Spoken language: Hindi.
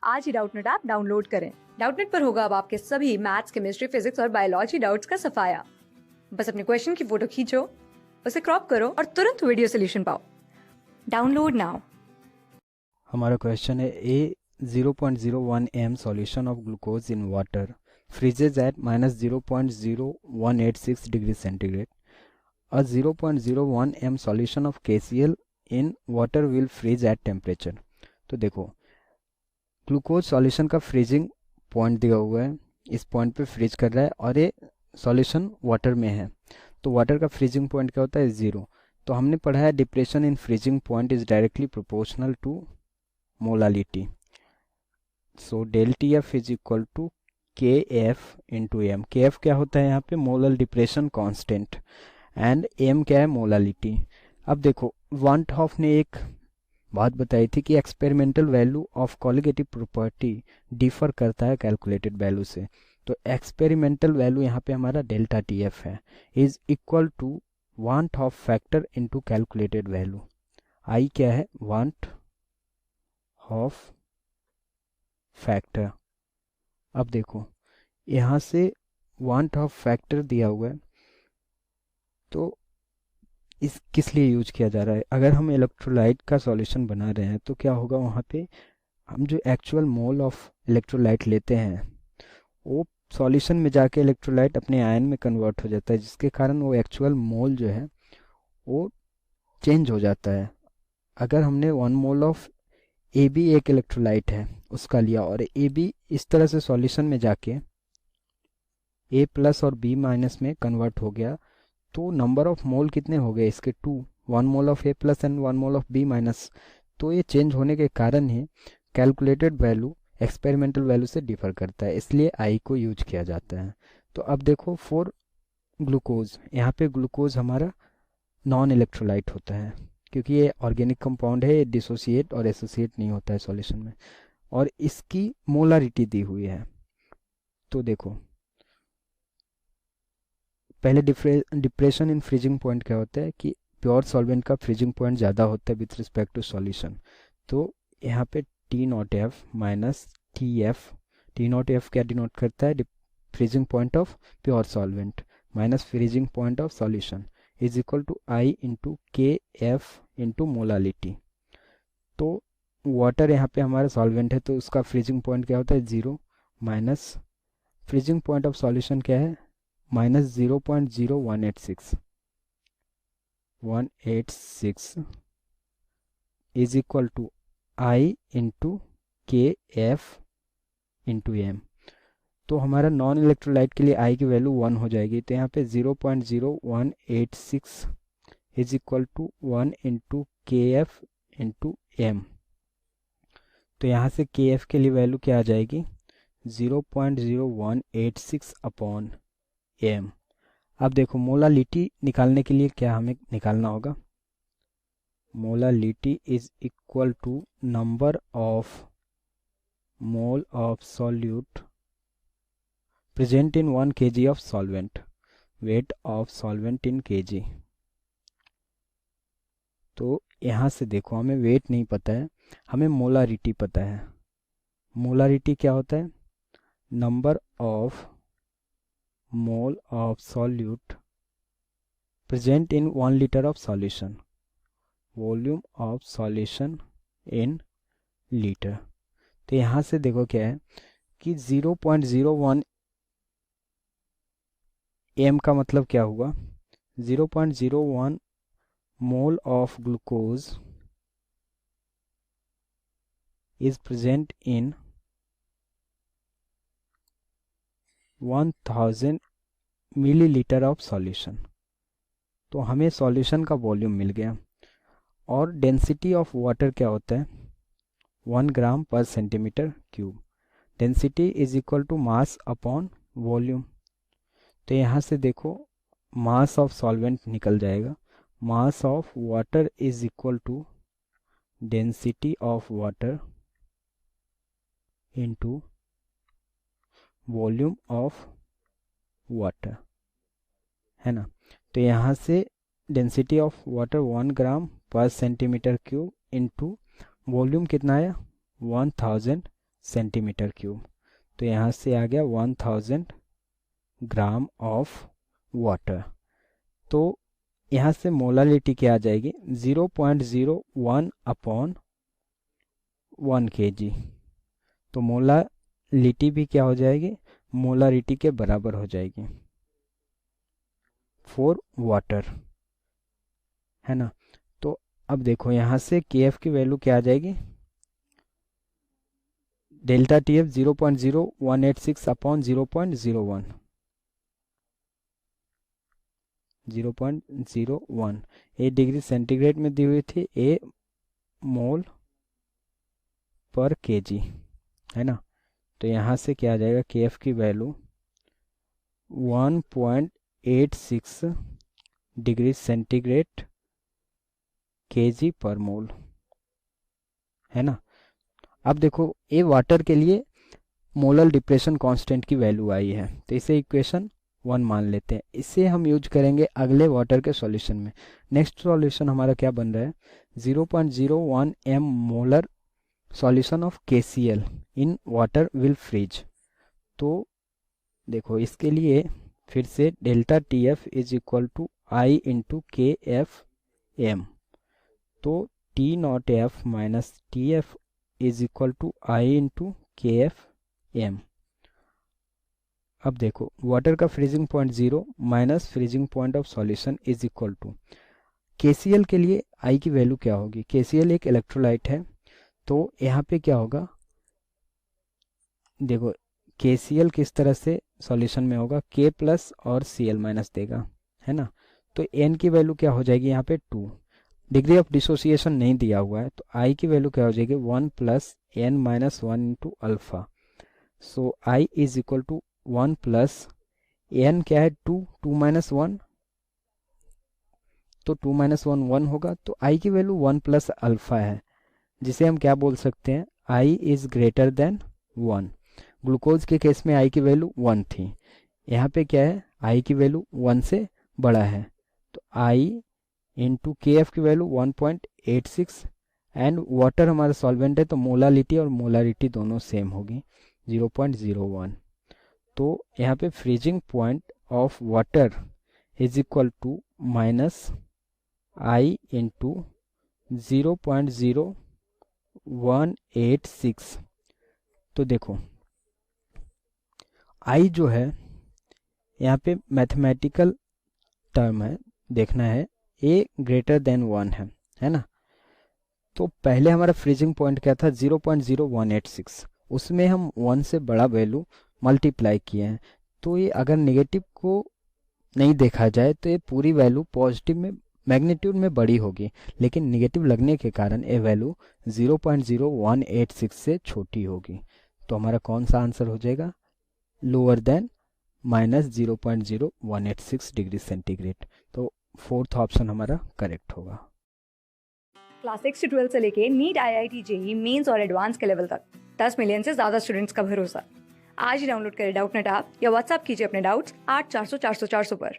आज ही डाउटनेट ऐप डाउनलोड करें। डाउटनेट पर होगा अब आपके सभी मैथ्स, केमिस्ट्री, फिजिक्स और बायोलॉजी डाउट्स का सफाया। बस अपने क्वेश्चन की फोटो खींचो, उसे क्रॉप करो और तुरंत वीडियो सोल्यूशन पाओ। Download now. हमारा क्वेश्चन है ए 0.01 m solution of glucose in water freezes at -0.0186 degree centigrade. A 0.01 m solution of KCl in water will freeze at temperature. तो देखो ग्लूकोज सॉल्यूशन का फ्रीजिंग पॉइंट दिया हुआ है, इस पॉइंट पे फ्रीज कर रहा है और ये सॉल्यूशन वाटर में है। तो वाटर का फ्रीजिंग पॉइंट क्या होता है? 0। तो हमने पढ़ा है depression in freezing point is directly proportional to molality. So del T F is equal to K F into M. K F क्या होता है यहाँ पे? Molal depression constant, and M क्या है? मोलालिटी। अब देखो वांट हॉफ ने एक बात बताई थी कि experimental value of colligative property differ करता है कैलकुलेटेड वैल्यू से। तो एक्सपेरिमेंटल वैल्यू यहाँ पे हमारा डेल्टा टी एफ है, is equal to van't Hoff factor into calculated value. I क्या है? Van't Hoff factor. अब देखो यहाँ से वांट ऑफ फैक्टर दिया हुआ है, तो इस किस लिए यूज किया जा रहा है? अगर हम इलेक्ट्रोलाइट का सॉल्यूशन बना रहे हैं तो क्या होगा, वहाँ पे हम जो एक्चुअल मोल ऑफ इलेक्ट्रोलाइट लेते हैं वो सॉल्यूशन में जाके इलेक्ट्रोलाइट अपने आयन में कन्वर्ट हो जाता है, जिसके कारण वो एक्चुअल मोल जो है वो चेंज हो जाता है। अगर हमने 1 मोल ऑफ ए बी एक इलेक्ट्रोलाइट है उसका लिया और ए बी इस तरह से सॉल्यूशन में जाके ए प्लस और बी माइनस में कन्वर्ट हो गया, तो नंबर ऑफ मोल कितने हो गए इसके? 2। 1 mole of A plus and 1 mole of B minus. तो ये चेंज होने के कारण ही कैलकुलेटेड वैल्यू एक्सपेरिमेंटल वैल्यू से डिफर करता है, इसलिए आई को यूज किया जाता है। तो अब देखो फॉर ग्लूकोज, यहाँ पे ग्लूकोज हमारा नॉन इलेक्ट्रोलाइट होता है क्योंकि ये ऑर्गेनिक कंपाउंड है, ये डिसोसिएट और एसोसिएट नहीं होता है सॉल्यूशन में, और इसकी मोलारिटी दी हुई है। तो देखो पहले डिप्रेशन इन फ्रीजिंग पॉइंट क्या होता है कि प्योर सॉल्वेंट का फ्रीजिंग पॉइंट ज़्यादा होता है विथ रिस्पेक्ट टू सॉल्यूशन। तो यहाँ पे T not F minus T F, T not F क्या डिनोट करता है? Freezing point of pure solvent minus freezing point of solution is equal to I into K F into molality. तो वाटर यहाँ पे हमारा सॉल्वेंट है तो उसका फ्रीजिंग पॉइंट क्या होता है? 0 minus freezing point of solution क्या है? Minus 0.0186 is equal to I into K F into M. तो हमारा नॉन इलेक्ट्रोलाइट के लिए आई की वैल्यू 1 हो जाएगी, तो यहाँ पे 0.0186 is equal to 1 into K F into M. तो यहाँ से के एफ के लिए वैल्यू क्या आ जाएगी? 0.0186 अपॉन एम। अब देखो मोलालिटी निकालने के लिए क्या हमें निकालना होगा? Molality is equal to number of mole of solute present in 1 kg of solvent, weight of solvent in kg। तो यहाँ से देखो हमें वेट नहीं पता है, हमें मोलारिटी पता है। मोलारिटी क्या होता है? Number of mole of solute present in 1 liter of solution, volume of solution in litre. तो यहाँ से देखो क्या है कि 0.01 m का मतलब क्या हुआ? 0.01 mole of glucose is present in 1000 millilitre of solution. तो हमें सॉल्यूशन का वॉल्यूम मिल गया। और डेंसिटी ऑफ वाटर क्या होता है? 1 ग्राम पर centimetre cube. Density is equal to mass upon volume. तो यहाँ से देखो मास ऑफ सॉल्वेंट निकल जाएगा, mass of water is equal to density of water into volume of water, है ना। तो यहाँ से डेंसिटी ऑफ वाटर 1 ग्राम पर सेंटीमीटर क्यूब इनटू वॉल्यूम कितना आया? 1000 सेंटीमीटर क्यूब। तो यहाँ से आ गया 1000 ग्राम ऑफ वाटर। तो यहाँ से मोलालिटी क्या आ जाएगी 0.01 अपॉन 1 kg। तो मोलालिटी भी क्या हो जाएगी मोलारिटी के बराबर हो जाएगी फॉर वाटर, है ना। तो अब देखो यहाँ से KF की वैल्यू क्या आ जाएगी delta TF 0.0186 upon 0.01 8 degree centigrade में दी हुई थी A मोल पर kg, है ना। तो यहाँ से क्या आ जाएगा KF की वैल्यू 1.86 डिग्री सेंटीग्रेड kg पर मोल, है ना। अब देखो ये वाटर के लिए मोलर डिप्रेशन कांस्टेंट की वैल्यू आई है, तो इसे इक्वेशन 1 मान लेते हैं। इसे हम यूज करेंगे अगले वाटर के सॉल्यूशन में। नेक्स्ट सॉल्यूशन हमारा क्या बन रहा है 0.01 m molar solution of KCl in water will freeze. तो देखो इसके लिए फिर से delta TF is equal to I into KFM। तो T0F minus TF is equal to I into KFM। अब देखो वाटर का freezing point 0 minus freezing point of solution is equal to KCl के लिए I की वैल्यू क्या होगी। KCl एक इलेक्ट्रोलाइट है, तो यहाँ पे क्या होगा देखो KCl किस तरह से सॉल्यूशन में होगा K प्लस और Cl माइनस देगा, है ना। तो N की वैल्यू क्या हो जाएगी यहाँ पे 2, डिग्री ऑफ डिसोसिएशन नहीं दिया हुआ है, तो I की वैल्यू क्या हो जाएगी 1 plus N minus 1 into alpha. So I is equal to 1 plus N क्या है 2 माइनस 1, तो 2 माइनस 1 1 होगा। तो I की वैल्यू 1 प्लस अल्फा है, जिसे हम क्या बोल सकते हैं I is greater than 1। Glucose के केस में I की वैल्यू 1 थी, यहाँ पे क्या है I की वैल्यू 1 से बड़ा है, तो I इंटू KF की वैल्यू 1.86 एंड वाटर हमारा सॉल्वेंट है, तो मोलालिटी और मोलारिटी दोनों सेम होगी 0.01। तो यहाँ पे freezing point of water is equal to minus I into 0.0186। तो देखो I जो है यहाँ पे मैथमेटिकल टर्म है, देखना है A ग्रेटर देन 1 है ना। तो पहले हमारा फ्रीजिंग पॉइंट क्या था 0.0186, उसमें हम 1 से बड़ा वैल्यू मल्टीप्लाई किए हैं। तो ये अगर नेगेटिव को नहीं देखा जाए तो ये पूरी वैल्यू पॉजिटिव में मैग्नीट्यूड में बड़ी होगी, लेकिन नेगेटिव लगने के कारण ये वैल्यू 0.0186 से छोटी होगी। तो हमारा कौन सा आंसर हो जाएगा lower than minus 0.0186 degree centigrade. तो फोर्थ ऑप्शन हमारा करेक्ट होगा। क्लास 6 से 12 से लेके नीट IIT JEE मेंस और एडवांस के लेवल तक 10 मिलियन से ज्यादा स्टूडेंट्स का भरोसा। आज ही डाउनलोड करें डाउटनेट ऐप या व्हाट्सएप कीजिए अपने डाउट्स 8400 400 400 पर।